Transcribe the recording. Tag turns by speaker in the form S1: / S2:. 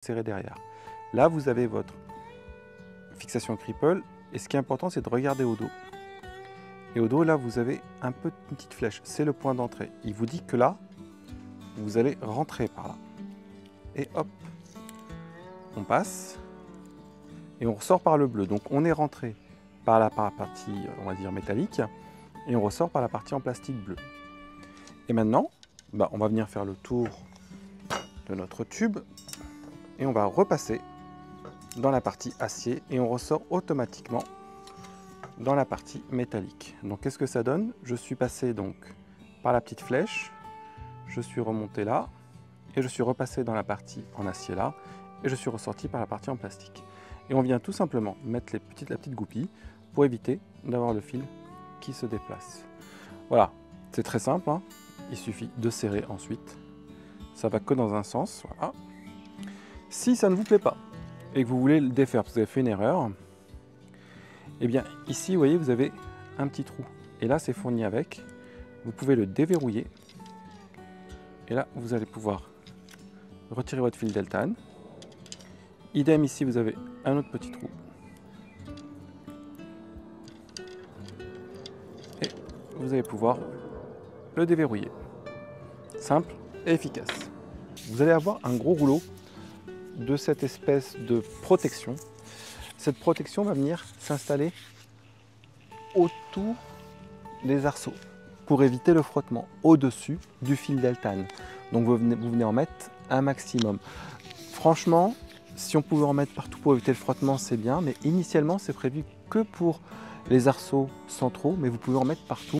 S1: serrer derrière. Là, vous avez votre fixation Cripple et ce qui est important, c'est de regarder au dos. Et au dos, là, vous avez un peu une petite flèche. C'est le point d'entrée. Il vous dit que là, vous allez rentrer par là. Et hop, on passe et on ressort par le bleu. Donc, on est rentré par la partie, on va dire, métallique et on ressort par la partie en plastique bleu. Et maintenant, on va venir faire le tour de notre tube et on va repasser dans la partie acier et on ressort automatiquement dans la partie métallique. Donc qu'est-ce que ça donne? Je suis passé donc par la petite flèche, je suis remonté là et je suis repassé dans la partie en acier là et je suis ressorti par la partie en plastique. Et on vient tout simplement mettre la petite goupille pour éviter d'avoir le fil qui se déplace. Voilà, c'est très simple, hein. Il suffit de serrer ensuite. Ça va que dans un sens, voilà. Si ça ne vous plaît pas et que vous voulez le défaire parce que vous avez fait une erreur, eh bien ici, vous voyez, vous avez un petit trou. Et là, c'est fourni avec. Vous pouvez le déverrouiller. Et là, vous allez pouvoir retirer votre fil Deltane. Idem, ici, vous avez un autre petit trou. Et vous allez pouvoir le déverrouiller. Simple et efficace. Vous allez avoir un gros rouleau de cette espèce de protection. Cette protection va venir s'installer autour des arceaux pour éviter le frottement au-dessus du fil Deltane. Donc vous venez en mettre un maximum. Franchement, si on pouvait en mettre partout pour éviter le frottement, c'est bien, mais initialement c'est prévu que pour les arceaux centraux, mais vous pouvez en mettre partout.